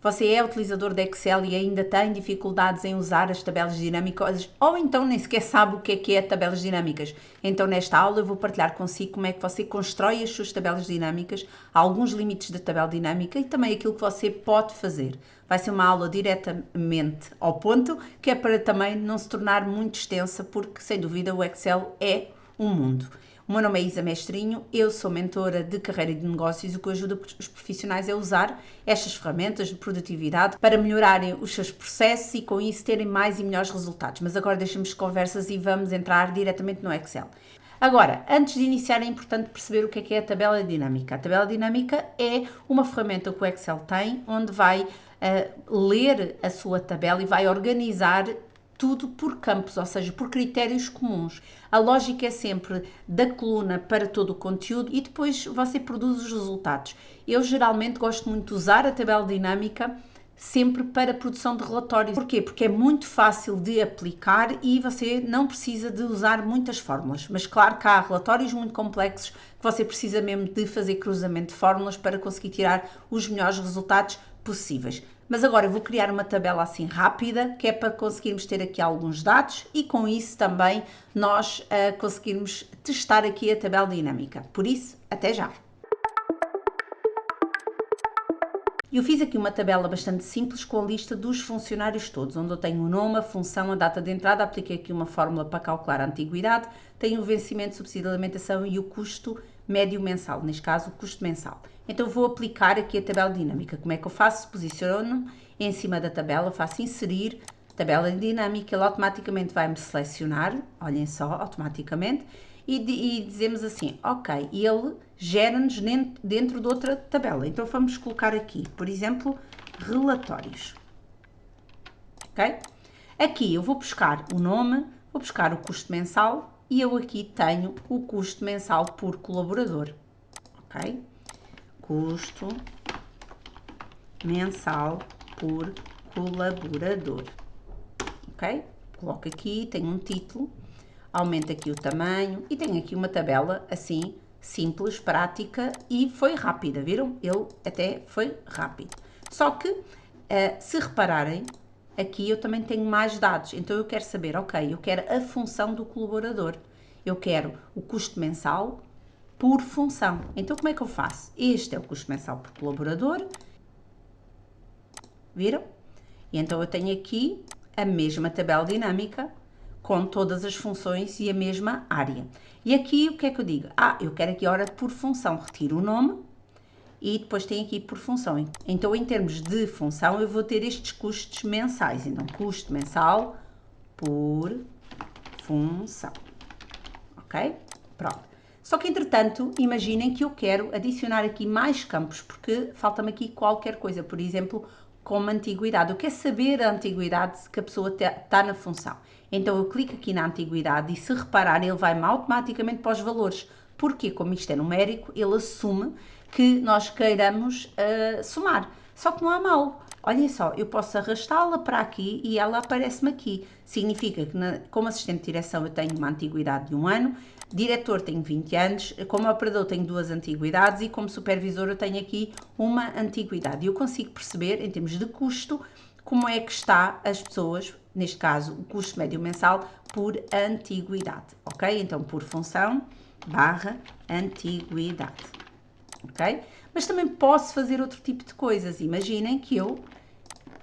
Você é utilizador de Excel e ainda tem dificuldades em usar as tabelas dinâmicas ou então nem sequer sabe o que é tabelas dinâmicas. Então nesta aula eu vou partilhar consigo como é que você constrói as suas tabelas dinâmicas, alguns limites da tabela dinâmica e também aquilo que você pode fazer. Vai ser uma aula diretamente ao ponto, que é para também não se tornar muito extensa, porque sem dúvida o Excel é um mundo. O meu nome é Isa Mestrinho, eu sou mentora de carreira e de negócios e o que ajuda os profissionais é usar estas ferramentas de produtividade para melhorarem os seus processos e com isso terem mais e melhores resultados. Mas agora deixamos de conversas e vamos entrar diretamente no Excel. Agora, antes de iniciar é importante perceber o que é a tabela dinâmica. A tabela dinâmica é uma ferramenta que o Excel tem onde vai ler a sua tabela e vai organizar tudo por campos, ou seja, por critérios comuns. A lógica é sempre da coluna para todo o conteúdo e depois você produz os resultados. Eu geralmente gosto muito de usar a tabela dinâmica sempre para a produção de relatórios. Porquê? Porque é muito fácil de aplicar e você não precisa de usar muitas fórmulas. Mas claro que há relatórios muito complexos que você precisa mesmo de fazer cruzamento de fórmulas para conseguir tirar os melhores resultados possíveis. Mas agora eu vou criar uma tabela assim rápida, que é para conseguirmos ter aqui alguns dados e com isso também nós conseguirmos testar aqui a tabela dinâmica. Por isso, até já! Eu fiz aqui uma tabela bastante simples com a lista dos funcionários todos, onde eu tenho o nome, a função, a data de entrada, apliquei aqui uma fórmula para calcular a antiguidade, tenho o vencimento, subsídio de alimentação e o custo médio mensal, neste caso o custo mensal. Então vou aplicar aqui a tabela dinâmica. Como é que eu faço? Posiciono em cima da tabela, faço inserir, tabela dinâmica, ele automaticamente vai-me selecionar, olhem só, automaticamente, e dizemos assim, ok, ele gera-nos dentro de outra tabela. Então vamos colocar aqui, por exemplo, relatórios. Ok? Aqui eu vou buscar o nome, vou buscar o custo mensal e eu aqui tenho o custo mensal por colaborador. Ok? Custo mensal por colaborador. Ok? Coloco aqui, tenho um título, aumento aqui o tamanho e tenho aqui uma tabela assim, simples, prática e foi rápida, viram? Ele até foi rápido. Só que, se repararem, aqui eu também tenho mais dados, então eu quero saber, ok, eu quero a função do colaborador, eu quero o custo mensal por função. Então como é que eu faço? Este é o custo mensal por colaborador, viram? E então eu tenho aqui a mesma tabela dinâmica com todas as funções e a mesma área. E aqui o que é que eu digo? Eu quero aqui a hora por função, retiro o nome e depois tem aqui por função. Então em termos de função eu vou ter estes custos mensais, então custo mensal por função, ok? Pronto. Só que entretanto, imaginem que eu quero adicionar aqui mais campos, porque falta-me aqui qualquer coisa, por exemplo, como antiguidade. Eu quero saber a antiguidade que a pessoa está na função. Então eu clico aqui na antiguidade e se reparar ele vai-me automaticamente para os valores. Porque como isto é numérico, ele assume que nós queiramos somar. Só que não há mal. Olhem só, eu posso arrastá-la para aqui e ela aparece-me aqui. Significa que como assistente de direção eu tenho uma antiguidade de 1 ano, diretor tenho 20 anos, como operador tenho 2 antiguidades e como supervisor eu tenho aqui uma antiguidade. E eu consigo perceber, em termos de custo, como é que está as pessoas, neste caso o custo médio mensal, por antiguidade, ok? Então por função barra antiguidade, ok? Mas também posso fazer outro tipo de coisas. Imaginem que eu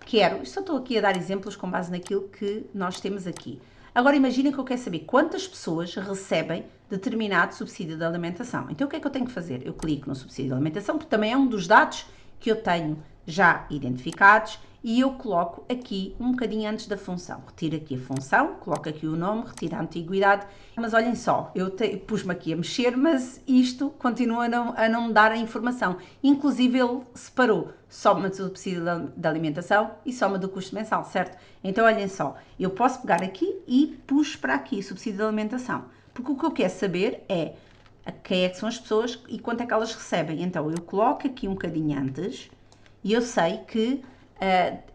quero, só estou aqui a dar exemplos com base naquilo que nós temos aqui. Agora imaginem que eu quero saber quantas pessoas recebem determinado subsídio de alimentação. Então o que é que eu tenho que fazer? Eu clico no subsídio de alimentação, porque também é um dos dados que eu tenho já identificados e eu coloco aqui um bocadinho antes da função. Retiro aqui a função, coloco aqui o nome, retiro a antiguidade, mas olhem só, eu pus-me aqui a mexer, mas isto continua a não me dar a informação. Inclusive ele separou soma do subsídio da alimentação e soma do custo mensal, certo? Então olhem só, eu posso pegar aqui e puxo para aqui subsídio de alimentação, porque o que eu quero saber é quem é que são as pessoas e quanto é que elas recebem. Então eu coloco aqui um bocadinho antes e eu sei que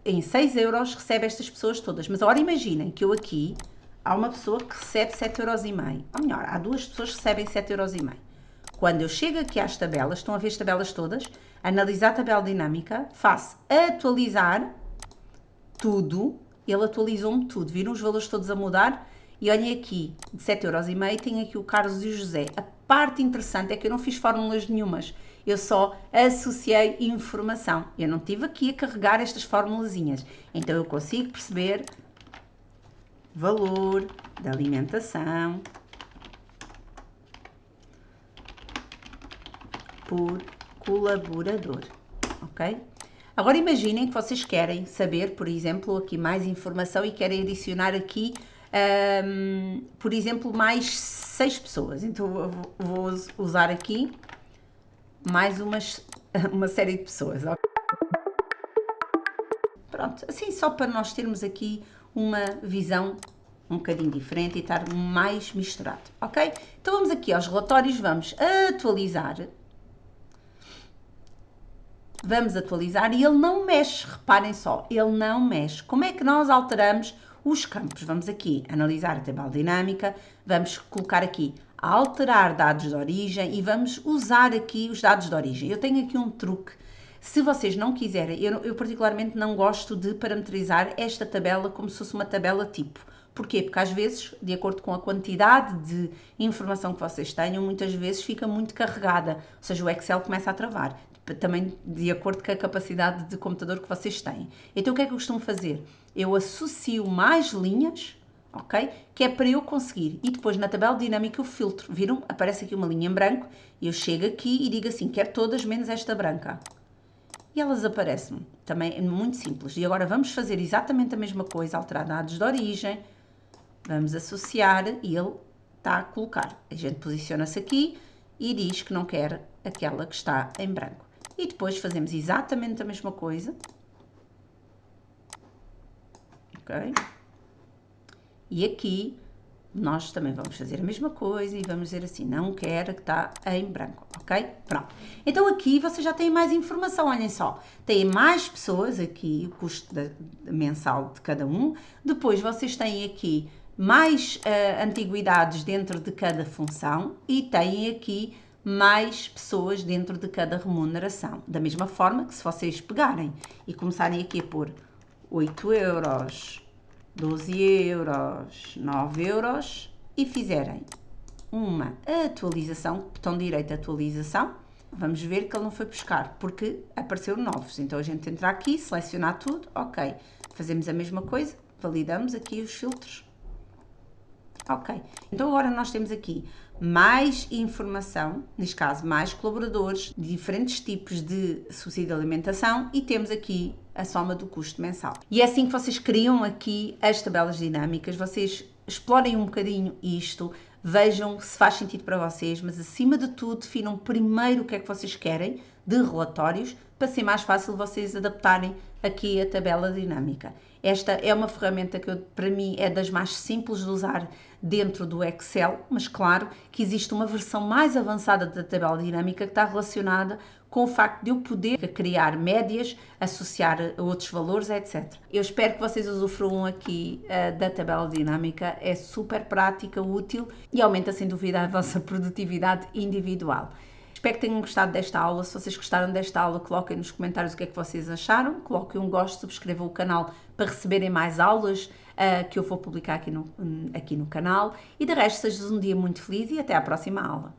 em 6 euros recebe estas pessoas todas. Mas agora imaginem que eu aqui, há uma pessoa que recebe 7,5 euros. Ou melhor, há 2 pessoas que recebem 7,5 euros. Quando eu chego aqui às tabelas, estão a ver as tabelas todas? analisar a tabela dinâmica, faço atualizar tudo, ele atualizou-me tudo, viram os valores todos a mudar? E olhem aqui, de 7,5€ tem aqui o Carlos e o José. A parte interessante é que eu não fiz fórmulas nenhumas, eu só associei informação. Eu não estive aqui a carregar estas formulazinhas. Então eu consigo perceber valor da alimentação por colaborador, ok? Agora imaginem que vocês querem saber, por exemplo, aqui mais informação e querem adicionar aqui, por exemplo, mais 6 pessoas. Então vou usar aqui mais uma série de pessoas. Pronto, assim só para nós termos aqui uma visão um bocadinho diferente e estar mais misturado, ok? Então vamos aqui aos relatórios, vamos atualizar e ele não mexe, reparem só, ele não mexe. Como é que nós alteramos os campos? Vamos aqui analisar a tabela dinâmica, vamos colocar aqui alterar dados de origem e vamos usar aqui os dados de origem. Eu tenho aqui um truque. Se vocês não quiserem, eu particularmente não gosto de parametrizar esta tabela como se fosse uma tabela tipo. Porquê? Porque às vezes, de acordo com a quantidade de informação que vocês tenham, muitas vezes fica muito carregada, ou seja, o Excel começa a travar, também de acordo com a capacidade de computador que vocês têm. Então o que é que eu costumo fazer? Eu associo mais linhas, ok? Que é para eu conseguir, e depois na tabela dinâmica eu filtro, viram? Aparece aqui uma linha em branco, e eu chego aqui e digo assim, quero todas menos esta branca. E elas aparecem-me, também é muito simples. E agora vamos fazer exatamente a mesma coisa, alterar dados de origem, vamos associar e ele está a colocar. A gente posiciona-se aqui e diz que não quer aquela que está em branco. E depois fazemos exatamente a mesma coisa. Ok? E aqui nós também vamos fazer a mesma coisa e vamos dizer assim, não quer que está em branco, ok? Pronto. Então aqui vocês já têm mais informação, olhem só. Têm mais pessoas aqui, o custo mensal de cada um. Depois vocês têm aqui mais antiguidades dentro de cada função e têm aqui mais pessoas dentro de cada remuneração. Da mesma forma que se vocês pegarem e começarem aqui a pôr 8€, 12€, 9€ e fizerem uma atualização, botão direito atualização, vamos ver que ele não foi buscar, porque apareceu novos. Então a gente entra aqui, selecionar tudo, ok. Fazemos a mesma coisa, validamos aqui os filtros. Ok, então agora nós temos aqui mais informação, neste caso mais colaboradores, diferentes tipos de subsídio de alimentação e temos aqui a soma do custo mensal. E é assim que vocês criam aqui as tabelas dinâmicas, vocês explorem um bocadinho isto, vejam se faz sentido para vocês, mas acima de tudo definam primeiro o que é que vocês querem de relatórios, para ser mais fácil vocês adaptarem aqui a tabela dinâmica. Esta é uma ferramenta que para mim é das mais simples de usar dentro do Excel, mas claro que existe uma versão mais avançada da tabela dinâmica que está relacionada com o facto de eu poder criar médias, associar a outros valores, etc. Eu espero que vocês usufruam aqui da tabela dinâmica, é super prática, útil e aumenta sem dúvida a vossa produtividade individual. Espero que tenham gostado desta aula. Se vocês gostaram desta aula, coloquem nos comentários o que é que vocês acharam. Coloquem um gosto, subscrevam o canal para receberem mais aulas que eu vou publicar aqui no canal. E de resto, sejam um dia muito feliz e até à próxima aula.